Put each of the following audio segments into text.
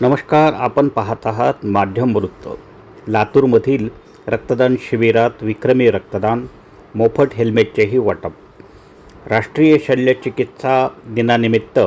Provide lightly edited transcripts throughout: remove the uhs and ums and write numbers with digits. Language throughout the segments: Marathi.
नमस्कार, आपण पाहत आहात माध्यम वृत्त। लातूरमधील रक्तदान शिबिरात विक्रमी रक्तदान, मोफत हेल्मेटचेही वाटप। राष्ट्रीय शल्यचिकित्सा दिनानिमित्त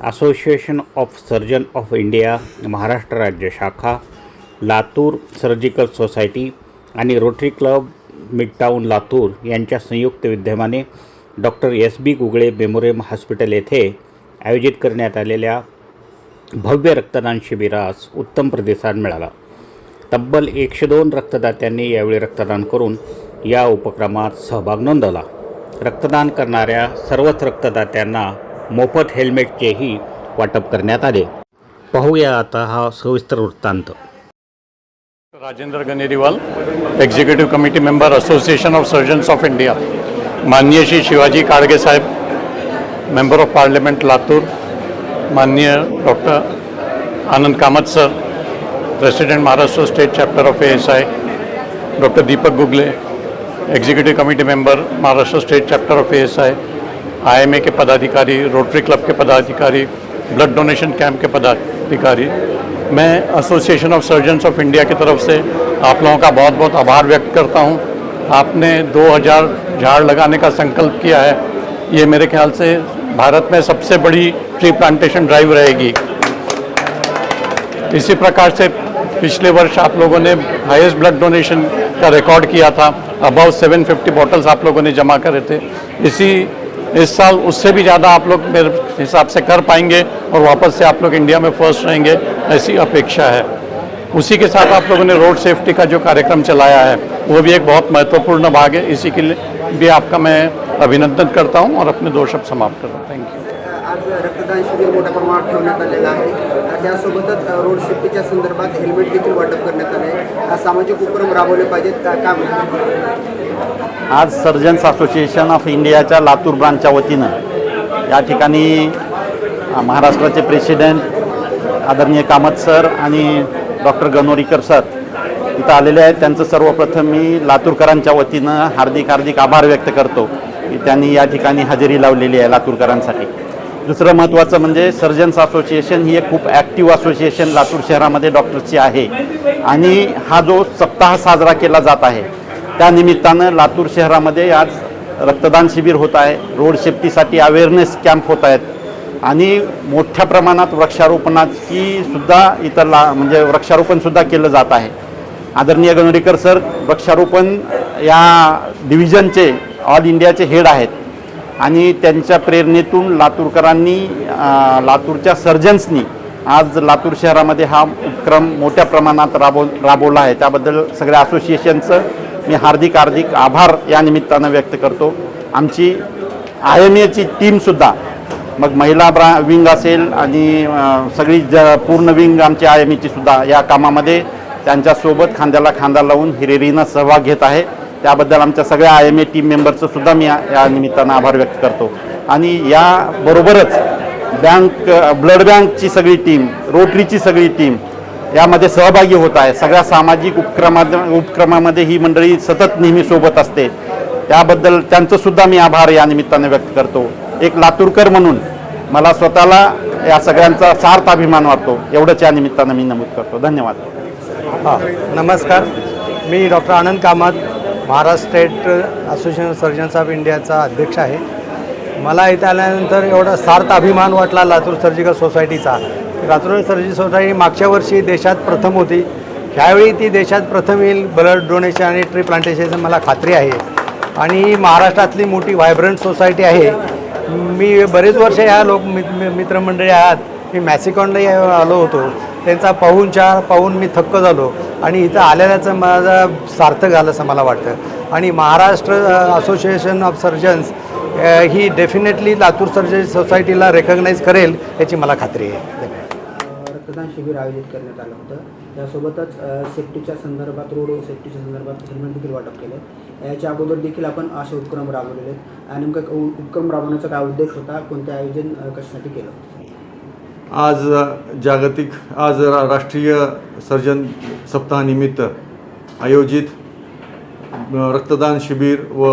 association of surgeon of India Maharashtra राज्य शाखा, लातूर सर्जिकल सोसायटी आणि रोटरी क्लब मिडटाऊन लातूर यांच्या संयुक्त विद्यमाने doctor S.B.. Gugale memorial hospital येथे आयोजित करण्यात आलेल्या भव्य रक्तदान शिबिरास उत्तम प्रतिसाद मिळाला। तब्बल 102 रक्तदात्यांनी यावेळी रक्तदान करून या उपक्रमात सहभाग नोंदवला। रक्तदान करणाऱ्या सर्वच रक्तदात्यांना मोफत हेल्मेटचेही वाटप करण्यात आले। पाहूया आता हा सविस्तर वृत्तांत। Rajendra Ganeriwal, executive committee member, association of surgeons of India. माननीय श्री शिवाजी काडगे साहेब, मेंबर ऑफ पार्लियामेंट लातूर, माननीय doctor Anand Kamat sir, president Maharashtra state chapter of ASI, doctor Deepak Gugle, executive committee member, Maharashtra state chapter of ASI, IMA के पदाधिकारी, रोटरी क्लब के पदाधिकारी, ब्लड डोनेशन कैंप के पदाधिकारी, मैं association of surgeons of India की तरफ से आप लोगों का बहुत बहुत आभार व्यक्त करता हूं। आपने 2000 झाड़ लगाने का संकल्प किया है। ये मेरे ख्याल से भारत में सबसे बड़ी ट्री प्लांटेशन ड्राइव रहेगी। इसी प्रकार से पिछले वर्ष आप लोगों ने हाईएस्ट ब्लड डोनेशन का रिकॉर्ड किया था, अबाउट 750 बॉटल्स आप लोगों ने जमा करे थे। इस साल उससे भी ज़्यादा आप लोग मेरे हिसाब से कर पाएंगे और वापस से आप लोग इंडिया में फर्स्ट रहेंगे, ऐसी अपेक्षा है। उसी के साथ आप लोगों ने रोड सेफ्टी का जो कार्यक्रम चलाया है वो भी एक बहुत महत्वपूर्ण भाग है। इसी के लिए भी आपका मैं अभिनंदन करता हूं और अपने 2 शब्द समाप्त करता हूं। Thank you. आज रक्तदान शिबिर मोठ्या प्रमाणात ठेवण्यात आलेलं आहे। त्यासोबतच रोड सेफ्टीच्या संदर्भात हेल्मेट देखील वाटप करण्यात आले आहे। सामाजिक उपक्रम राबवले पाहिजेत का म्हणतात? आज सर्जन्स असोसिएशन ऑफ इंडियाच्या लातूर ब्रांचच्या वतीनं या ठिकाणी महाराष्ट्राचे प्रेसिडेंट आदरणीय कामत सर आणि डॉक्टर गनोरीकर सर इथं आलेले आहेत। त्यांचं सर्वप्रथम मी लातूरकरांच्या वतीनं हार्दिक आभार व्यक्त करतो की त्यांनी या ठिकाणी हजेरी लावलेली आहे लातूरकरांसाठी। दुसरं महत्त्वाचं म्हणजे सर्जन्स असोसिएशन ही एक खूप ॲक्टिव्ह असोसिएशन लातूर शहरामध्ये डॉक्टर्सची आहे आणि हा जो सप्ताह साजरा केला जात आहे त्या निमित्तानं लातूर शहरामध्ये आज रक्तदान शिबिर होत आहे, रोड सेफ्टीसाठी अवेअरनेस कॅम्प होत आहेत आणि मोठ्या प्रमाणात वृक्षारोपणाची सुद्धा इथं म्हणजे वृक्षारोपणसुद्धा केलं जात आहे। आदरणीय गणोरीकर सर वृक्षारोपण या डिव्हिजनचे ऑल इंडियाचे हेड आहेत आणि त्यांच्या प्रेरणेतून लातूरकरांनी लातूरच्या सर्जन्सनी आज लातूर शहरामध्ये हा उपक्रम मोठ्या प्रमाणात राबवला आहे। त्याबद्दल सगळ्या असोसिएशनचं मी हार्दिक आभार या निमित्तानं व्यक्त करतो। आमची IMAची टीमसुद्धा, मग महिला विंग असेल आणि सगळी पूर्ण विंग आमची IMAची सुद्धा या कामामध्ये त्यांच्यासोबत खांद्याला खांदा लावून हिरिरीनं सहभाग घेत आहे। त्याबद्दल आमच्या सगळ्या IMA टीम मेंबरचं सुद्धा मी या निमित्तानं आभार व्यक्त करतो। आणि याबरोबरच ब्लड बँकची सगळी टीम, रोटरीची सगळी टीम यामध्ये सहभागी होत आहे। सगळ्या सामाजिक उपक्रमामध्ये ही मंडळी सतत नेहमी सोबत असते, त्याबद्दल त्यांचंसुद्धा मी आभार या निमित्तानं व्यक्त करतो। एक लातूरकर म्हणून मला स्वतःला या सगळ्यांचा सार्थ अभिमान वाटतो, एवढंच या निमित्तानं मी नमूद करतो। धन्यवाद। नमस्कार, मी doctor Anand Kamat, Maharashtra state association surgeons of इंडियाचा अध्यक्ष आहे। मला इथे आल्यानंतर एवढा सार्थ अभिमान वाटला लातूर सर्जिकल सोसायटीचा। लातूर सर्जिकल सोसायटी मागच्या वर्षी देशात प्रथम होती, ह्यावेळी ती देशात प्रथम येईल ब्लड डोनेशन आणि ट्री प्लांटेशनची मला खात्री आहे। आणि महाराष्ट्रातली मोठी व्हायब्रंट सोसायटी आहे। मी बरेच वर्ष ह्या मित्रमंडळी आहात, मी मॅसिकॉनला आलो होतो, त्यांचा पाहून मी थक्क झालो आणि इथं आलेल्याचं माझं सार्थक झालं असं मला वाटतं। आणि Maharashtra association of surgeons he definitely Latur surgeon सोसायटीला रेकग्नाइज करेल याची मला खात्री आहे। रक्तदान शिबिर आयोजित करण्यात आलं होतं, त्यासोबतच सेफ्टीच्या संदर्भात, रोड सेफ्टीच्या संदर्भात हेल्मेट देखील वाटप केलं। याच्या अगोदर देखील आपण असे उपक्रम राबवलेले आहेत। नेमकं उपक्रम राबवण्याचा काय उद्देश होता, कोणते आयोजन कशासाठी केलं होतं? आज राष्ट्रीय सर्जन सप्ताहानिमित्त आयोजित रक्तदान शिबिर व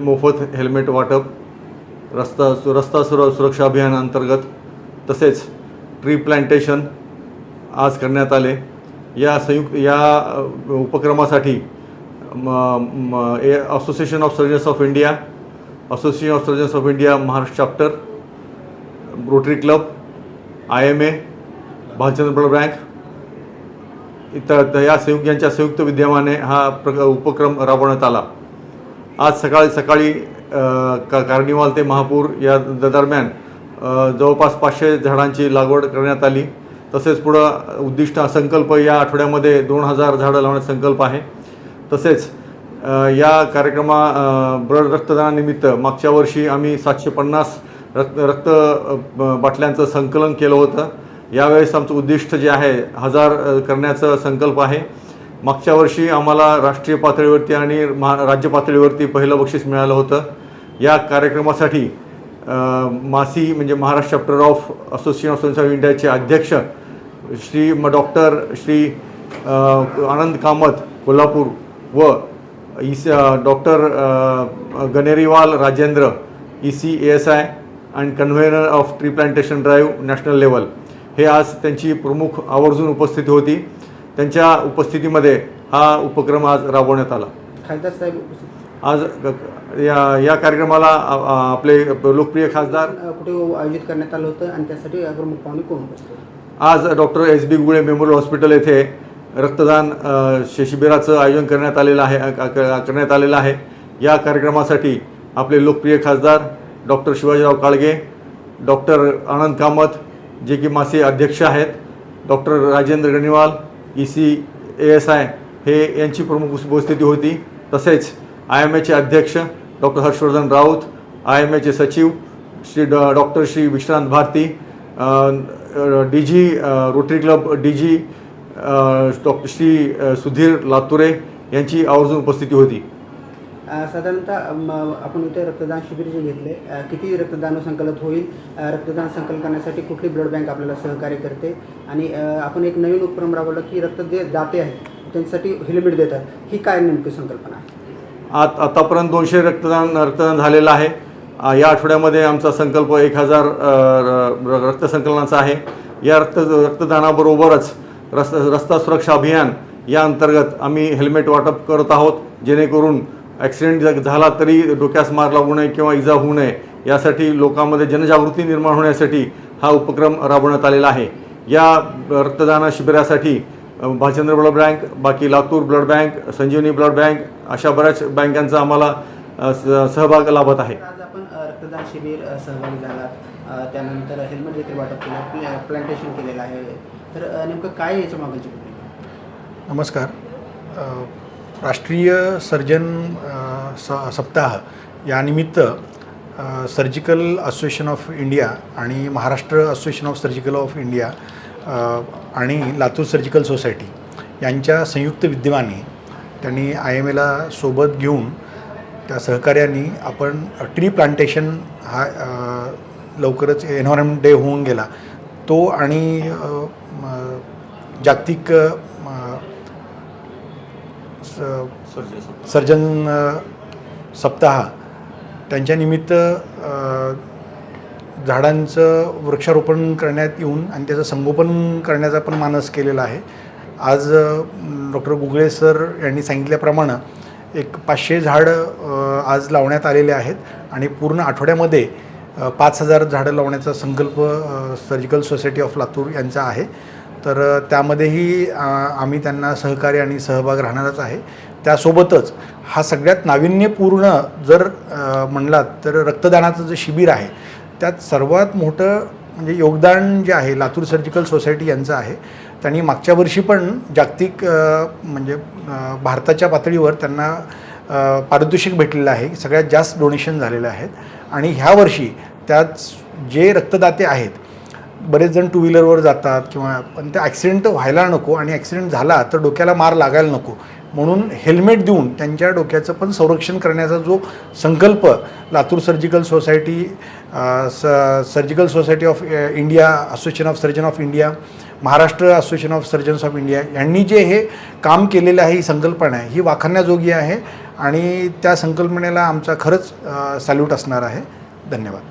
मोफत हेल्मेट वाटप, रस्ता सुरक्षा अभियान अंतर्गत तसेच ट्री प्लांटेशन आज करण्यात आले. या उपक्रमासाठी association of surgeons of India, Maharashtra chapter, rotary club, IMA, Bhalchandra blood bank यांच्या संयुक्त विद्यमाने हा उपक्रम राबवण्यात आला. आज सकाळी कार्निवाल ते महापूर या दरम्यान जवळपास 500 झाडांची लागवड करण्यात आली. तसेच पुढं उद्दिष्ट संकल्प या आठवड्यामध्ये 2000 झाडं लावण्याचा संकल्प आहे. तसेच या रक्तदानानिमित्त मागच्या वर्षी आम्ही 750 रक्त बाटल्यांचं संकलन केलं होतं. यावेळेस आमचं उद्दिष्ट जे आहे 1000 करण्याचा संकल्प आहे. मागच्या वर्षी आम्हाला राष्ट्रीय पातळीवरती आणि राज्य पातळीवरती पहिलं बक्षीस मिळालं होतं. या कार्यक्रमासाठी मासी म्हणजे Maharashtra chapter of association of surgeons of इंडियाचे अध्यक्ष डॉक्टर श्री आनंद कामत कोल्हापूर व doctor Ganeriwal Rajendra ECASI and convener of tree plantation drive national level हे आज त्यांची प्रमुख आवर्जून उपस्थिती होती. त्यांच्या उपस्थितीमध्ये हा उपक्रम आज राबवण्यात आला. खासदार साहेब आज या कार्यक्रमाला आपले लोकप्रिय खासदार कुठे आयोजित करण्यात आलं होतं आणि त्यासाठी प्रमुख पाहुणे कोण होते? आज डॉक्टर SB गुळे मेमोरियल हॉस्पिटल येथे रक्तदान शिबिराचं आयोजन करण्यात आलेलं आहे. या कार्यक्रमासाठी आपले लोकप्रिय खासदार डॉक्टर शिवाजीराव काळगे, डॉक्टर आनंद कामत जे की मासी अध्यक्ष आहेत, डॉक्टर राजेंद्र गणिवाल ECASI हे यांची प्रमुख उपस्थिती होती. तसेच IMAचे अध्यक्ष डॉक्टर हर्षवर्धन राऊत, IMAचे सचिव doctor Shri Vishrant Bharati, DG rotary club DG doctor Shri Sudhir Lature यांची आवर्जून उपस्थिती होती. साधारणतः आपण इथे रक्तदान शिबिर जे घेतले, किती रक्तदान संकलित होईल? रक्तदान संकलन करण्यासाठी कुठली ब्लड बँक आपल्याला सहकार्य करते? आणि आपण एक नवीन उपक्रम राबवला की रक्त जे दाते आहेत त्यांच्यासाठी हेल्मेट देतात, ही काय नेमकी संकल्पना आहे? आतापर्यंत 200 रक्तदान झालेलं आहे. या आठवड्यामध्ये आमचा संकल्प 1000 रक्तसंकलनाचा आहे. या रक्तदानाबरोबरच रस्ता सुरक्षा अभियान या अंतर्गत आम्ही हेल्मेट वाटप करत आहोत, जेणेकरून ॲक्सिडेंट झाला तरी डोक्यास मार लागू नये किंवा इजा होऊ नये यासाठी लोकांमध्ये जनजागृती निर्माण होण्यासाठी हा उपक्रम राबवण्यात आलेला आहे. या रक्तदान शिबिरासाठी भालचंद्र ब्लड बँक, बाकी लातूर ब्लड बँक, संजीवनी ब्लड बँक अशा बऱ्याच बँकांचा आम्हाला सहभाग लाभत आहे. आज आपण रक्तदान शिबिर सहभागी झालात, त्यानंतर हेल्मेट देखील वाटप केलं, प्लांटेशन केलेलं आहे, तर नेमकं काय याच्या मागची? नमस्कार. राष्ट्रीय सर्जन सप्ताह यानिमित्त सर्जिकल असोसिएशन ऑफ इंडिया आणि Maharashtra association of surgical of India आणि लातूर सर्जिकल सोसायटी यांच्या संयुक्त विद्यमाने त्यांनी IMAला सोबत घेऊन त्या सहकार्याने आपण ट्री प्लांटेशन हा लवकरच एन्व्हायरमेंट डे होऊन गेला तो आणि जागतिक सर्जन सप्ताह त्यांच्यानिमित्त झाडांचं वृक्षारोपण करण्यात येऊन आणि त्याचं संगोपन करण्याचा पण मानस केलेला आहे. आज डॉक्टर गुगळे सर यांनी सांगितल्याप्रमाणे एक 500 झाडं आज लावण्यात आलेले आहेत आणि पूर्ण आठवड्यामध्ये 5000 झाडं लावण्याचा संकल्प सर्जिकल सोसायटी ऑफ लातूर यांचा आहे. तर त्यामध्येही आम्ही त्यांना सहकार्य आणि सहभाग राहणारच आहे. त्यासोबतच हा सगळ्यात नाविन्यपूर्ण जर म्हणलात तर रक्तदानाचं जे शिबिर आहे त्यात सर्वात मोठं म्हणजे योगदान जे आहे लातूर सर्जिकल सोसायटी यांचं आहे. त्यांनी मागच्या वर्षी पण जागतिक म्हणजे भारताच्या पातळीवर त्यांना पारितोषिक भेटलेलं आहे, सगळ्यात जास्त डोनेशन झालेले आहेत. आणि ह्या वर्षी त्यात जे रक्तदाते आहेत बरेच जण टू व्हीलरवर जातात किंवा पण ते ॲक्सिडेंट व्हायला नको आणि ॲक्सिडेंट झाला तर डोक्याला मार लागायला नको म्हणून हेल्मेट देऊन त्यांच्या डोक्याचं पण संरक्षण करण्याचा जो संकल्प Latur surgical society surgical society of India, association of surgeon of India, Maharashtra association of surgeons of India यांनी जे हे काम केलेलं आहे, ही संकल्पना आहे, ही वाखाणण्याजोगी आहे. आणि त्या संकल्पनेला आमचा खरंच सॅल्यूट असणार आहे. धन्यवाद.